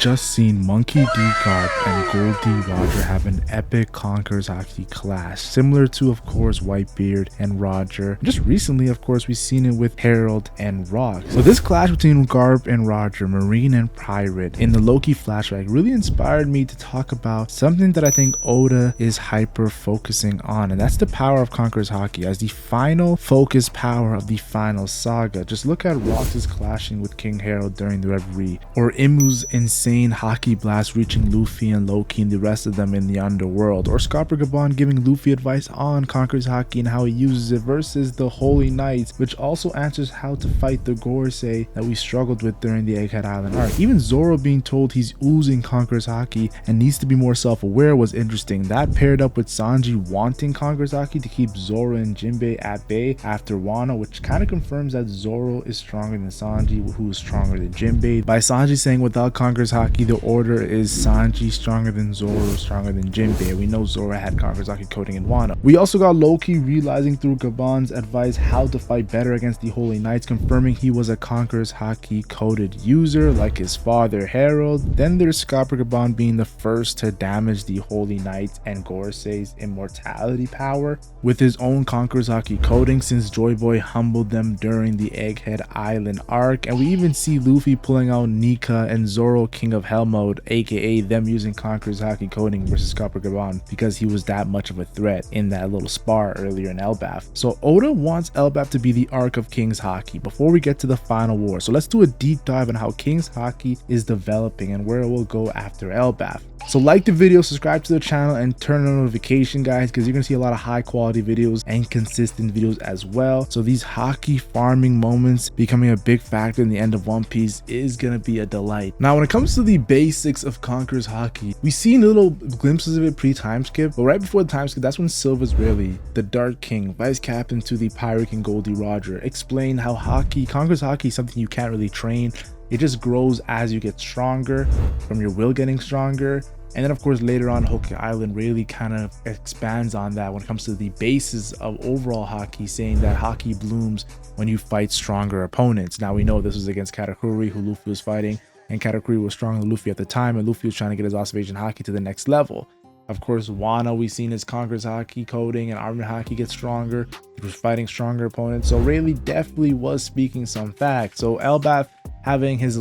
just seen Monkey D. Garp and Goldie Roger have an epic Conqueror's Haki clash, similar to, of course, Whitebeard and Roger. Just recently, of course, we've seen it with Harold and Rock. So this clash between Garp and Roger, Marine and Pirate, in the Loki flashback really inspired me to talk about something that I think Oda is hyper focusing on, and that's the power of Conqueror's Haki as the final focus power of the final saga. Just look at Rox's clashing with King Harold during the Reverie, or Imu's insane Haki blast reaching Luffy and Loki and the rest of them in the underworld, or Scopper Gabon giving Luffy advice on Conqueror's Haki and how he uses it versus the Holy Knights, which also answers how to fight the Gorosei that we struggled with during the Egghead Island arc. Even Zoro being told he's oozing Conqueror's Haki and needs to be more self-aware was interesting. That paired up with Sanji wanting Conqueror's Haki to keep Zoro and Jinbei at bay after Wano, which kind of confirms that Zoro is stronger than Sanji, who is stronger than Jinbei. By Sanji saying without Conqueror's Haki, the order is Sanji stronger than Zoro, stronger than Jinbei. We know Zoro had Conqueror's Haki coding in Wano. We also got Loki realizing through Gabon's advice how to fight better against the Holy Knights, confirming he was a Conqueror's Haki coded user like his father Harold. Then there's Scopper Gabon being the first to damage the Holy Knights and Gorosei's immortality power with his own Conqueror's Haki coding, since Joy Boy humbled them during the Egghead Island arc. And we even see Luffy pulling out Nika and Zoro King of Hell mode, aka them using Conqueror's Haki coding versus Scopper Gabon because he was that much of a threat in that little spar earlier in Elbaf. So Oda wants Elbaf to be the arc of King's Haki before we get to the final war. So let's do a deep dive on how King's Haki is developing and where it will go after Elbaf. So like the video, subscribe to the channel, and turn on notification, guys, because you're gonna see a lot of high quality videos and consistent videos as well. So these Haki farming moments becoming a big factor in the end of One Piece is gonna be a delight. Now when it comes to the basics of Conqueror's Haki, we've seen little glimpses of it pre-time skip, but right before the time skip, that's when Silver's Rayleigh, the Dark King, vice captain to the Pirate King Goldie Roger, explained how Conqueror's Haki is something you can't really train. It just grows as you get stronger, from your will getting stronger. And then of course later on Haki Island really kind of expands on that when it comes to the basis of overall Haki, saying that Haki blooms when you fight stronger opponents. Now we know this was against Katakuri, who Luffy was fighting, and Katakuri was stronger than Luffy at the time, and Luffy was trying to get his observation Haki to the next level. Of course, Wano, we've seen his Conqueror's Haki coding and Armored Haki get stronger. He was fighting stronger opponents. So Rayleigh definitely was speaking some facts. So Elbaf having his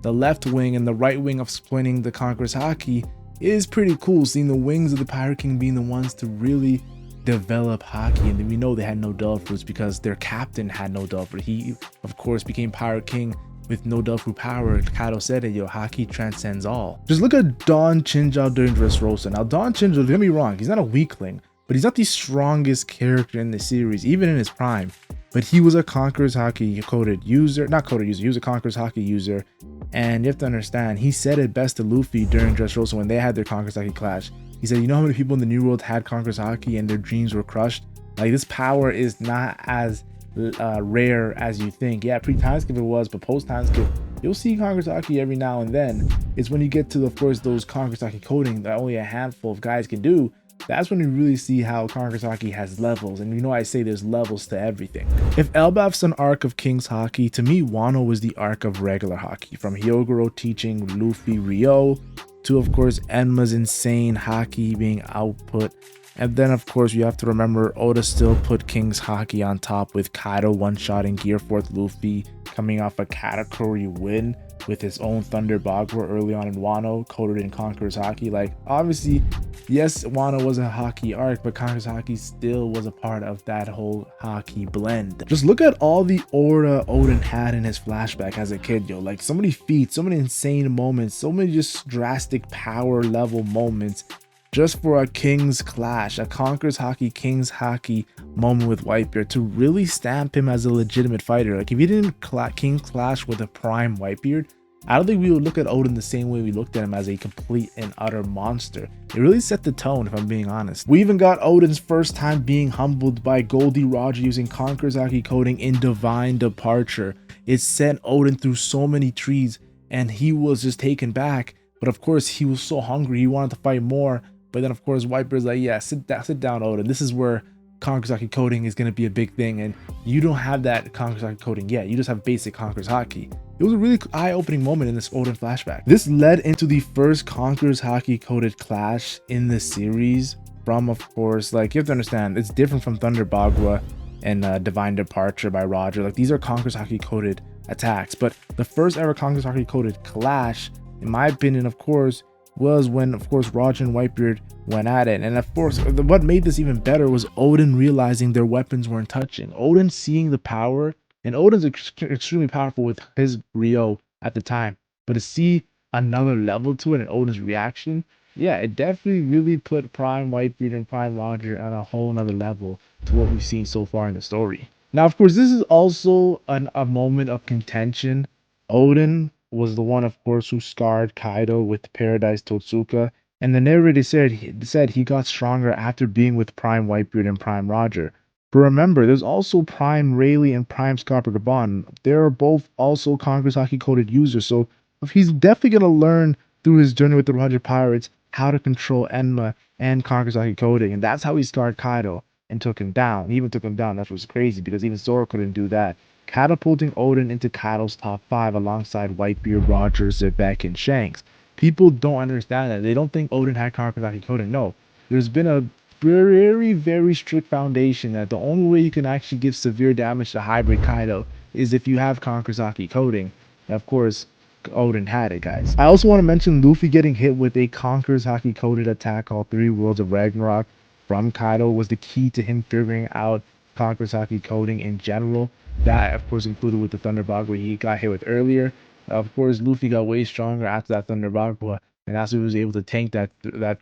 the left wing and the right wing of splitting the Conqueror's Haki is pretty cool, seeing the wings of the Pirate King being the ones to really develop Haki. And then we know they had no Devil Fruits because their captain had no Devil Fruit. He of course became Pirate King with no Devil Fruit power. Kaido said it, yo, Haki transcends all. Just look at Don Chinjao during Dressrosa. Now Don Chinjao, don't get me wrong, he's not a weakling, but he's not the strongest character in the series, even in his prime. But he was a Conqueror's Haki coded user, not coded user, he was a Conqueror's Haki user. And you have to understand, he said it best to Luffy during Dressrosa when they had their Conqueror's Haki clash. He said, you know how many people in the New World had Conqueror's Haki and their dreams were crushed? Like, this power is not as rare as you think. Yeah, pre-time skip it was, but post-time skip, you'll see Conqueror's Haki every now and then. It's when you get to, of course, those Conqueror's Haki coding that only a handful of guys can do. That's when you really see how Conqueror's Haki has levels, and you know I say there's levels to everything. If Elbaf's an arc of King's Haki, to me Wano was the arc of regular Haki, from Hyogoro teaching Luffy Ryo to of course Enma's insane Haki being output. And then of course you have to remember Oda still put King's Haki on top with Kaido one-shotting Gear 4th Luffy, coming off a Katakuri win with his own Thunder Bagua early on in Wano, coded in Conqueror's Haki. Like, obviously, yes, Wano was a Haki arc, but Conqueror's Haki still was a part of that whole Haki blend. Just look at all the aura Oden had in his flashback as a kid, yo. Like, so many feats, so many insane moments, so many just drastic power level moments just for a King's clash, a Conqueror's Haki, King's Haki moment with Whitebeard to really stamp him as a legitimate fighter. Like, if he didn't King clash with a prime Whitebeard, I don't think we would look at Oden the same way we looked at him, as a complete and utter monster. It really set the tone, if I'm being honest. We even got Oden's first time being humbled by Goldie Roger using Conqueror's Haki coding in Divine Departure. It sent Oden through so many trees, and he was just taken back. But of course, he was so hungry, he wanted to fight more. But then of course Whitebeard's like, yeah, sit down, Oden. This is where Conqueror's Haki coding is going to be a big thing, and you don't have that Conqueror's Haki coding yet. You just have basic Conqueror's Haki. It was a really eye-opening moment in this Oden flashback. This led into the first Conqueror's Haki coded clash in the series from, of course, like, you have to understand, it's different from Thunder Bagua and Divine Departure by Roger. Like, these are Conqueror's Haki coded attacks, but the first ever Conqueror's Haki coded clash, in my opinion, of course, was when, of course, Roger and Whitebeard went at it. And of course, what made this even better was Oden realizing their weapons weren't touching. Oden seeing the power, and Oden's extremely powerful with his Ryo at the time, but to see another level to it and Oden's reaction, yeah, it definitely really put Prime Whitebeard and Prime Roger on a whole nother level to what we've seen so far in the story. Now, of course, this is also a moment of contention. Oden was the one, of course, who scarred Kaido with Paradise Totsuka, and the narrator said he got stronger after being with Prime Whitebeard and Prime Roger. But remember, there's also Prime Rayleigh and Prime Scarper Gabon. They're both also Conqueror's Haki coded users, so he's definitely gonna learn through his journey with the Roger Pirates how to control Enma and Conqueror's Haki coding, and that's how he scarred Kaido and took him down. He even took him down. That was crazy because even Zoro couldn't do that, catapulting Oden into Kaido's top 5 alongside Whitebeard, Roger, Zebek, and Shanks. People don't understand that. They don't think Oden had Conqueror's Haki coding. No, there's been a very, very strict foundation that the only way you can actually give severe damage to Hybrid Kaido is if you have Conqueror's Haki coding. And of course, Oden had it, guys. I also want to mention Luffy getting hit with a Conqueror's Haki coded attack called 3 Worlds of Ragnarok from Kaido was the key to him figuring out Conqueror's Haki coding in general. That, of course, included with the Thunder Bagua he got hit with earlier. Of course, Luffy got way stronger after that Thunder Bagua, and that's why he was able to tank that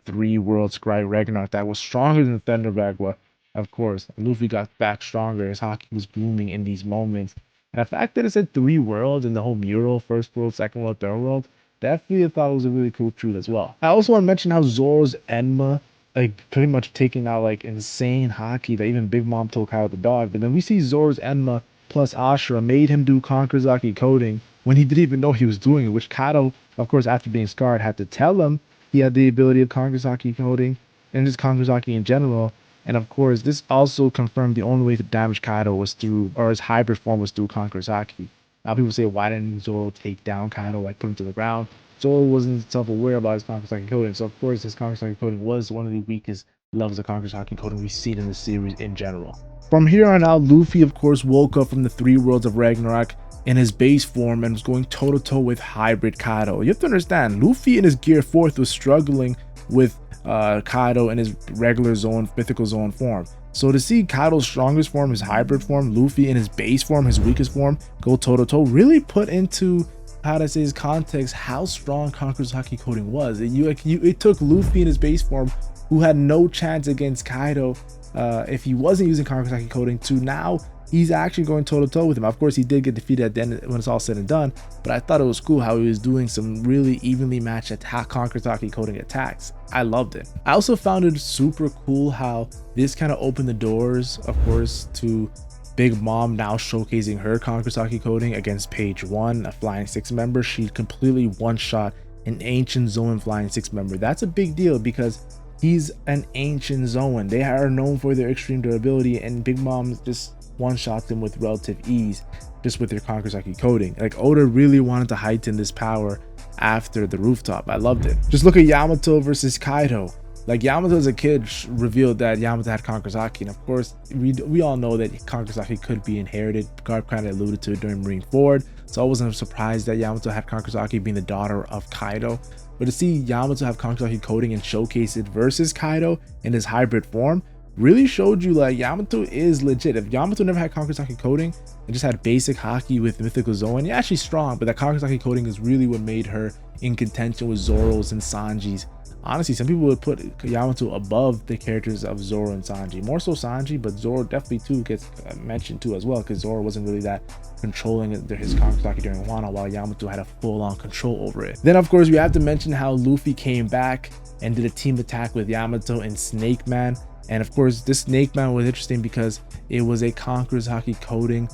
3 Worlds Scry Ragnarok that was stronger than the Thunder Bagua. Of course, Luffy got back stronger. His Haki was booming in these moments. And the fact that it said 3 worlds in the whole mural, first world, second world, third world, definitely I thought it was a really cool truth as well. I also want to mention how Zoro's Enma, like, pretty much taking out, like, insane Haki that even Big Mom told Kyle the dog. But then we see Zoro's Enma plus Ashura made him do Conqueror's Haki coding when he didn't even know he was doing it, which Kaido, of course, after being scarred, had to tell him he had the ability of Conqueror's Haki coding and just Conqueror's Haki in general. And of course, this also confirmed the only way to damage Kaido was through, or his hybrid form was through Conqueror's Haki. Now people say, why didn't Zoro take down Kaido, like put him to the ground? Zoro wasn't self-aware about his Conqueror's Haki coding, so of course his Conqueror's Haki coding was one of the weakest levels of Conqueror's Haki coding we've seen in the series in general. From here on out, Luffy of course woke up from the 3 Worlds of Ragnarok in his base form and was going toe-to-toe with Hybrid Kaido. You have to understand, Luffy in his Gear 4th was struggling with Kaido in his regular zone, mythical zone form. So to see Kaido's strongest form, his hybrid form, Luffy in his base form, his weakest form, go toe-to-toe, really put into, how to say, his context how strong Conqueror's Haki coding was. It took Luffy in his base form, who had no chance against Kaido if he wasn't using Conqueror's Haki coding, to now he's actually going toe-to-toe with him. Of course, he did get defeated at the end when it's all said and done, but I thought it was cool how he was doing some really evenly matched Conqueror's Haki coding attacks. I loved it. I also found it super cool how this kind of opened the doors, of course, to Big Mom now showcasing her Conqueror's Haki coding against Page 1, a Flying 6 member. She completely one-shot an Ancient Zoan Flying 6 member. That's a big deal because he's an Ancient Zoan. They are known for their extreme durability, and Big Mom just one-shot them with relative ease just with their Conqueror's Haki coding. Like, Oda really wanted to heighten this power after the rooftop. I loved it. Just look at Yamato versus Kaido. Like, Yamato as a kid revealed that Yamato had Conqueror's Haki, and of course we all know that Conqueror's Haki could be inherited. Garp kind of alluded to it during Marineford, so I wasn't surprised that Yamato had Conqueror's Haki, being the daughter of Kaido. But to see Yamato have Conqueror's Haki coding and showcase it versus Kaido in his hybrid form really showed you, like, Yamato is legit. If Yamato never had Conqueror's Haki coding and just had basic Haki with Mythical Zoan, yeah, she's strong, but that Conqueror's Haki coding is really what made her in contention with Zoro's and Sanji's. Honestly, some people would put Yamato above the characters of Zoro and Sanji. More so Sanji, but Zoro definitely too gets mentioned too as well, because Zoro wasn't really that controlling his Conqueror's Haki during Wano, while Yamato had a full-on control over it. Then of course we have to mention how Luffy came back and did a team attack with Yamato and Snake Man. And of course, this Snake Man was interesting because it was a Conqueror's Haki coding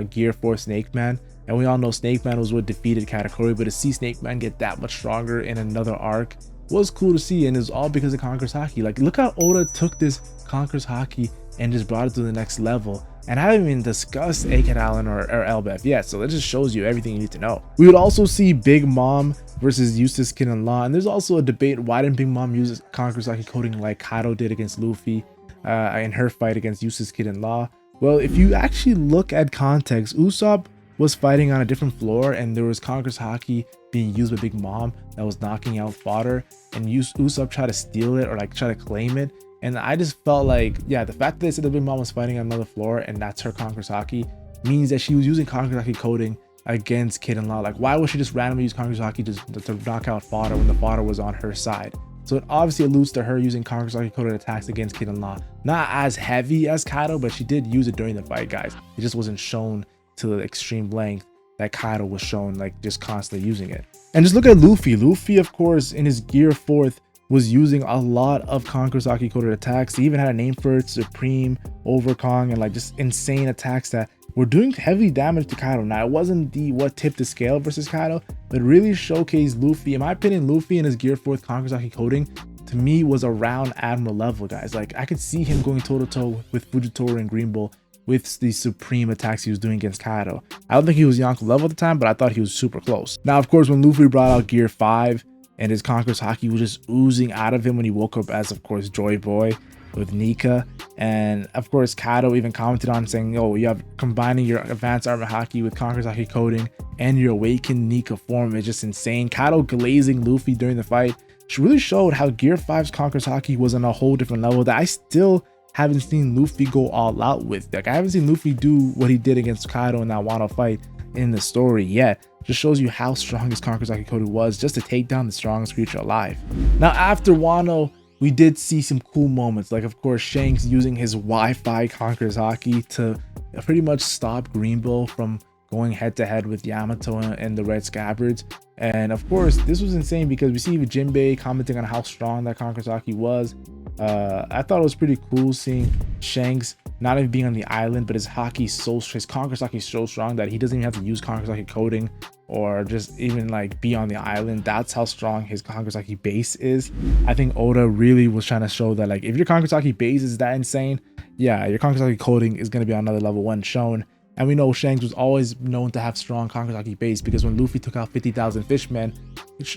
Gear 4 Snake Man. And we all know Snake Man was what defeated Katakuri, but to see Snake Man get that much stronger in another arc was cool to see, and it was all because of Conqueror's Haki. Like, look how Oda took this Conqueror's Haki and just brought it to the next level. And I haven't even discussed Egghead Island or Elbaf yet, so that just shows you everything you need to know. We would also see Big Mom versus Eustace Kid and Law, and there's also a debate, why didn't Big Mom use Conqueror's Haki coding like Kaido did against Luffy in her fight against Eustace Kid and Law? Well, if you actually look at context, Usopp was fighting on a different floor, and there was Conqueror's Haki being used by Big Mom that was knocking out fodder, and Usopp tried to steal it or like try to claim it. And I just felt like, yeah, the fact that they said that Big Mom was fighting on another floor and that's her Conqueror's Haki means that she was using Conqueror's Haki coding against Kid and Law. Like, why would she just randomly use Conqueror's Haki to knock out fodder when the fodder was on her side? So it obviously alludes to her using Conqueror's Haki coded attacks against Kid and Law. Not as heavy as Kaido, but she did use it during the fight, guys. It just wasn't shown to the extreme length that Kaido was shown, like just constantly using it. And just look at Luffy. Luffy, of course, in his Gear 4th, was using a lot of Conqueror's Haki coded attacks. He even had a name for it, Supreme, Overkong, and like just insane attacks that were doing heavy damage to Kaido. Now, it wasn't the what tipped the scale versus Kaido, but really showcased Luffy. In my opinion, Luffy in his Gear 4th Conqueror's Haki coding, to me, was around Admiral level, guys. Like, I could see him going toe-to-toe with Fujitora and Green Bull with the supreme attacks he was doing against Kaido. I don't think he was Yonko level at the time, but I thought he was super close. Now, of course, when Luffy brought out Gear 5, and his Conqueror's Haki was just oozing out of him when he woke up as, of course, Joy Boy with Nika. And of course, Kaido even commented on saying, oh, you have combining your advanced armor Haki with Conqueror's Haki coding and your awakened Nika form is just insane. Kaido glazing Luffy during the fight really showed how Gear 5's Conqueror's Haki was on a whole different level that I still haven't seen Luffy go all out with. Like, I haven't seen Luffy do what he did against Kaido in that Wano fight in the story yet. Just shows you how strong his Conqueror's Haki coding was just to take down the strongest creature alive. Now, after Wano, we did see some cool moments, like of course Shanks using his Wi-Fi Conqueror's Haki to pretty much stop Green Bull from going head to head with Yamato and the Red Scabbards. And of course, this was insane because we see Jinbei commenting on how strong that Conqueror's Haki was. I thought it was pretty cool seeing Shanks not even being on the island, but his Conqueror's Haki is so strong that he doesn't even have to use Conqueror's Haki coding or just even like be on the island. That's how strong his Conqueror's Haki base is. I think Oda really was trying to show that, like, if your Conqueror's Haki base is that insane, yeah, your Conqueror's Haki coding is going to be on another level when shown. And we know Shanks was always known to have strong Conqueror's Haki base because when Luffy took out 50,000 fishmen,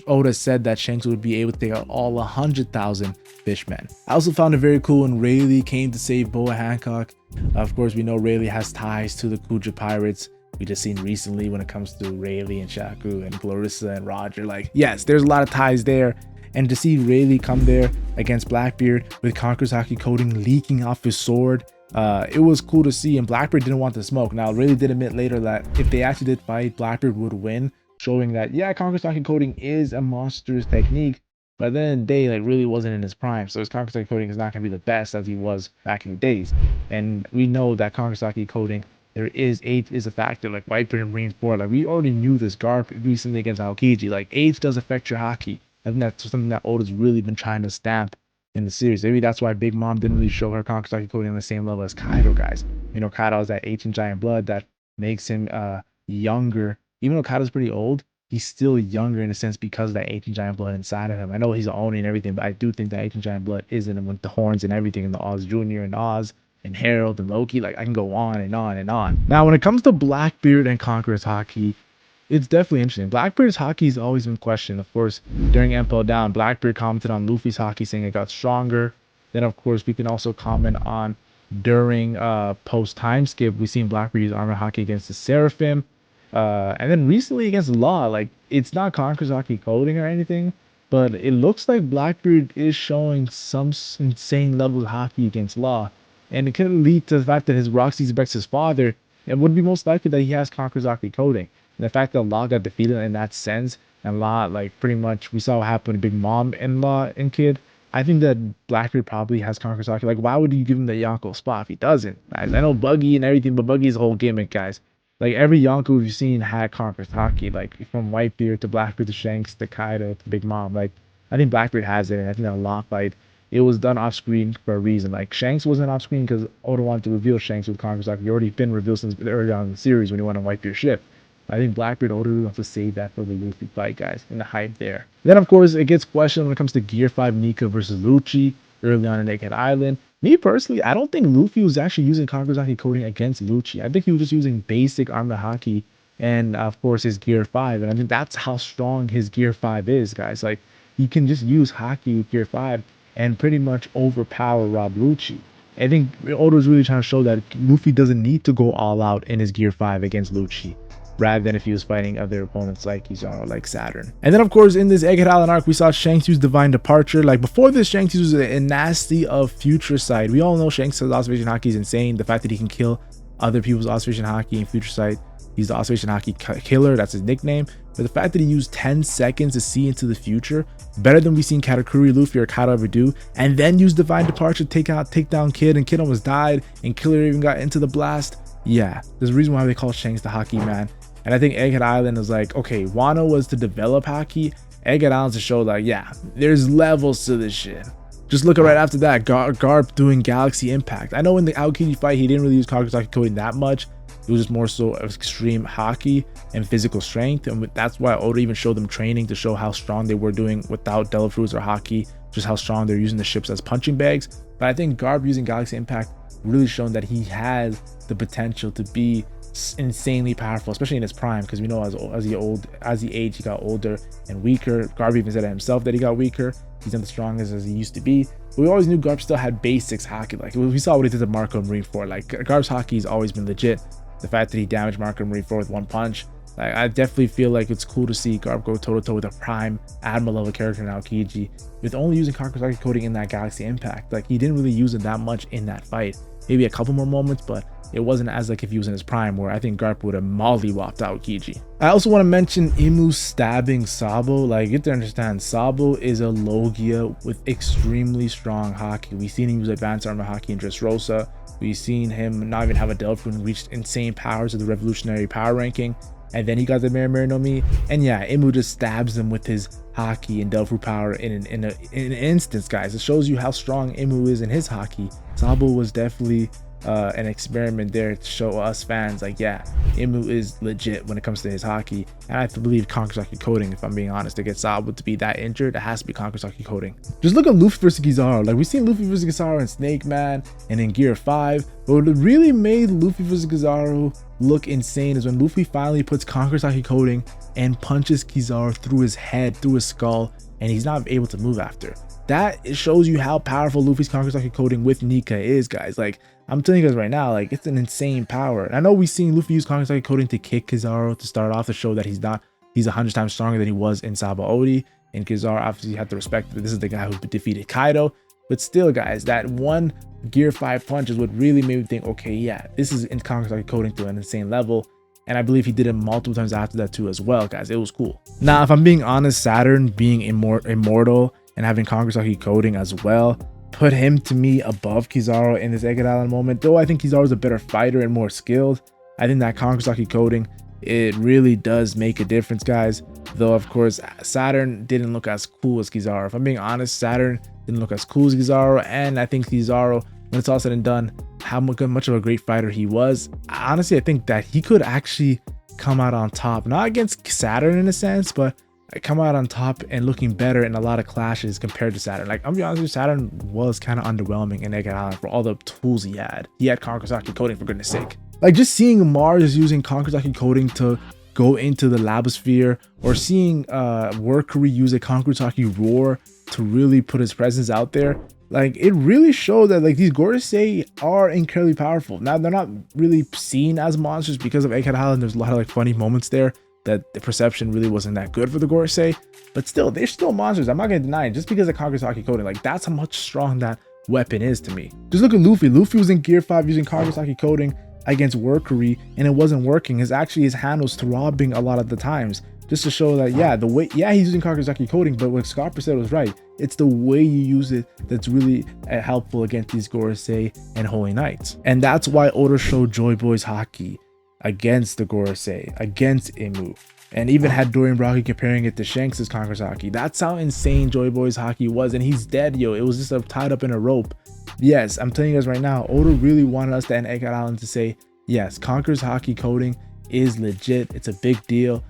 Oda said that Shanks would be able to take out all 100,000 fishmen. I also found it very cool when Rayleigh came to save Boa Hancock. Of course, we know Rayleigh has ties to the Kuja pirates. We just seen recently when it comes to Rayleigh and Shaku and Clarissa and Roger. Like, yes, there's a lot of ties there. And to see Rayleigh come there against Blackbeard with Conqueror's Haki coding leaking off his sword, it was cool to see. And Blackbeard didn't want the smoke. Now, Rayleigh did admit later that if they actually did fight, Blackbeard would win, showing that, yeah, Conqueror's Haki coding is a monstrous technique, but at the end of the day, like, really wasn't in his prime. So his Conqueror's Haki coding is not going to be the best as he was back in the days. And we know that Conqueror's Haki coding, age is a factor. Like Whitebeard and Marine 4, like, we already knew this Garp recently against Aokiji. Like, age does affect your Haki. I think that's something that Oda's really been trying to stamp in the series. Maybe that's why Big Mom didn't really show her Conqueror's Haki coding on the same level as Kaido, guys. You know, Kaido has that ancient giant blood that makes him younger. Even though Kaido's pretty old, he's still younger in a sense because of that ancient giant blood inside of him. I know he's Oni and everything, but I do think that ancient giant blood is in him with the horns and everything, and the Oz Jr. and Oz and Harold and Loki. Like, I can go on and on and on. Now, when it comes to Blackbeard and Conqueror's Haki, it's definitely interesting. Blackbeard's Haki has always been questioned. Of course, during MPL Down, Blackbeard commented on Luffy's Haki, saying it got stronger. Then, of course, we can also comment on during post-time skip, we've seen Blackbeard use armor Haki against the Seraphim. And then recently against Law, like, it's not Conqueror's Haki coding or anything, but it looks like Blackbeard is showing some insane level of Haki against Law. And it could lead to the fact that his Roxy respects his father. It would be most likely that he has Conqueror's Haki coding. And the fact that Law got defeated in that sense, and Law, like, pretty much, we saw what happened to Big Mom and Law and Kid. I think that Blackbeard probably has Conqueror's Haki. Like, why would you give him the Yonko spot if he doesn't? Guys, I know Buggy and everything, but Buggy's a whole gimmick, guys. Like, every Yonko we've seen had Conqueror's Haki. Like, from Whitebeard to Blackbeard to Shanks to Kaido to Big Mom. Like, I think Blackbeard has it, and I think that Law fight, it was done off screen for a reason. Like, Shanks wasn't off screen because Oda wanted to reveal Shanks with Conqueror's Haki. He already been revealed since early on in the series when he went on Whitebeard's ship. I think Blackbeard Oda wants to save that for the Luffy fight, guys, and the hype there. Then, of course, it gets questioned when it comes to Gear 5 Nika versus Lucci early on in Egghead Island. Me personally, I don't think Luffy was actually using Kakusaki coding against Lucci. I think he was just using basic armor haki and of course his gear 5. And I think that's how strong his gear 5 is, guys. Like you can just use haki with gear 5 and pretty much overpower Rob Lucci. I think Oda's really trying to show that Luffy doesn't need to go all out in his gear 5 against Lucci, rather than if he was fighting other opponents like Kizaru, like Saturn. And then of course in this Egghead Island arc, we saw Shanks use Divine Departure. Like before this, Shanks uses a nasty of Future Sight. We all know Shanks' Observation Haki is insane. The fact that he can kill other people's Observation Haki in Future Sight. He's the Observation Haki killer, that's his nickname. But the fact that he used 10 seconds to see into the future, better than we've seen Katakuri, Luffy, or Kaido ever do, and then use Divine Departure to take down Kid, and Kid almost died, and Killer even got into the blast. Yeah, there's a reason why they call Shanks the Haki man. And I think Egghead Island is like, okay, Wano was to develop Haki, Egghead Island's to show like, yeah, there's levels to this shit. Just look at right after that, Garp doing Galaxy Impact. I know in the Aokiji fight, he didn't really use Kakusaki coding that much. It was just more so extreme haki and physical strength. And that's why Oda even showed them training to show how strong they were doing without Devil Fruits or haki, just how strong they're using the ships as punching bags. But I think Garp using Galaxy Impact really shown that he has the potential to be insanely powerful, especially in his prime, because we know as he aged, he got older and weaker. Garp even said it himself that he got weaker. He's not the strongest as he used to be. But we always knew Garp still had basics haki. Like we saw what he did to Marco Marine 4. Like Garp's haki has always been legit. The fact that he damaged Marco Marine 4 with one punch, like I definitely feel like it's cool to see Garp go toe to toe with a prime Admiral level character in Aokiji, with only using Kakusaki coding in that Galaxy Impact. Like he didn't really use it that much in that fight. Maybe a couple more moments, but it wasn't as like if he was in his prime, where I think Garp would have mollywopped Aokiji. I also want to mention Imu stabbing Sabo. Like you have to understand, Sabo is a Logia with extremely strong haki. We've seen him use advanced armor haki in Dressrosa. We've seen him not even have a Delphi and reached insane powers of the revolutionary power ranking. And then he got the Mary no Mi. And yeah, Imu just stabs him with his haki and Delphi power in an instance, guys. It shows you how strong Imu is in his haki. Sabo was definitely an experiment there to show us fans like, yeah, Imu is legit when it comes to his haki. And I have to believe Kakusaki coding, if I'm being honest, to get Sabo to be that injured, it has to be Kakusaki coding. Just look at Luffy versus Kizaru. Like we've seen Luffy versus Kizaru in Snake Man and in Gear 5, but what really made Luffy versus Kizaru look insane is when Luffy finally puts Kakusaki coding and punches Kizaru through his head, through his skull, and he's not able to move after. That shows you how powerful Luffy's Kakusaki coding with Nika is, guys. Like I'm telling you guys right now, like it's an insane power. And I know we've seen Luffy use Kakusaki coding to kick Kizaru to start off, to show that he's 100 times stronger than he was in Sabaody. And Kizaru obviously had to respect that this is the guy who defeated Kaido. But still, guys, that one Gear 5 punch is what really made me think, okay, yeah, this is in Kakusaki coding to an insane level. And I believe he did it multiple times after that too as well, guys. It was cool. Now, if I'm being honest, Saturn being immortal and having Kakusaki coding as well put him to me above Kizaru in this Egghead Island moment. Though I think Kizaru's a better fighter and more skilled, I think that Kakusaki coding, it really does make a difference, guys. Though of course Saturn didn't look as cool as Kizaru. If I'm being honest, Saturn didn't look as cool as Kizaru, and I think Kizaru, when it's all said and done, how much of a great fighter he was, honestly I think that he could actually come out on top, not against Saturn in a sense, but come out on top and looking better in a lot of clashes compared to Saturn. Like I'm be honest with you, Saturn was kind of underwhelming in Egghead Island for all the tools he had. He had Kakusaki coding, for goodness sake. Like just seeing Mars using Kakusaki coding to go into the Labosphere, or seeing Workery use a Kakusaki roar to really put his presence out there, like it really showed that like these Gorosei are incredibly powerful. Now they're not really seen as monsters because of Egghead Island. There's a lot of like funny moments there that the perception really wasn't that good for the Gorosei, but still, they're still monsters. I'm not gonna deny it. Just because of Kakusaki coding, like that's how much strong that weapon is to me. Just look at Luffy. Luffy was in Gear 5 using Kakusaki coding against Workery, and it wasn't working. His hand was throbbing a lot of the times, just to show that he's using Kakusaki coding, but what Scarper said was right. It's the way you use it that's really helpful against these Gorosei and Holy Knights. And that's why Oda showed Joy Boy's haki against the Gorosei, against Imu, and even had Dorian Rocky comparing it to Shanks' Kakusaki. That's how insane Joy Boy's haki was, and he's dead, yo. It was just tied up in a rope. Yes, I'm telling you guys right now, Oda really wanted us to end Egghead Island to say, yes, Conqueror's haki coding is legit. It's a big deal.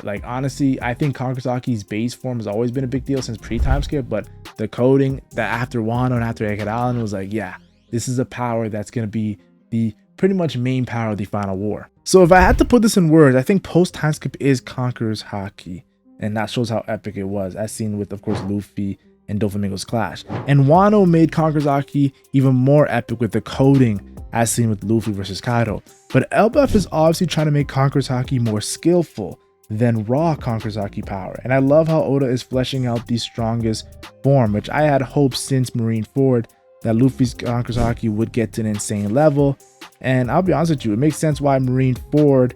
Like honestly, I think Conqueror's haki's base form has always been a big deal since pre-time skip, but the coding that after Wano and after Egghead Island was like, yeah, this is a power that's going to be the pretty much main power of the final war. So if I had to put this in words, I think post time skip is Conqueror's Haki, and that shows how epic it was, as seen with, of course, Luffy and Doflamingo's clash. And Wano made Conqueror's Haki even more epic with the coding, as seen with Luffy versus Kaido. But Elbaf is obviously trying to make Conqueror's Haki more skillful than raw Conqueror's Haki power. And I love how Oda is fleshing out the strongest form, which I had hoped since Marineford that Luffy's Conqueror's Haki would get to an insane level. And I'll be honest with you, it makes sense why Marineford,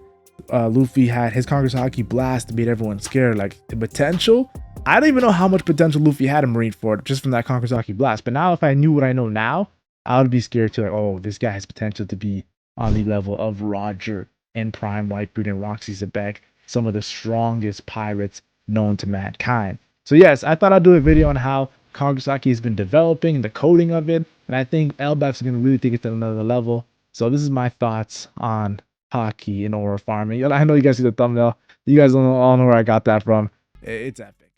Luffy had his Conqueror's Haki blast to made everyone scared. Like, the potential, I don't even know how much potential Luffy had in Marineford just from that Conqueror's Haki blast. But now if I knew what I know now, I would be scared to, like, oh, this guy has potential to be on the level of Roger and Prime Whitebeard and Roxy Zebek, some of the strongest pirates known to mankind. So yes, I thought I'd do a video on how Conqueror's Haki has been developing, the coding of it, and I think Elbaf is going to really take it to another level. So this is my thoughts on Haki and Oro farming. I know you guys see the thumbnail. You guys all know where I got that from. It's epic.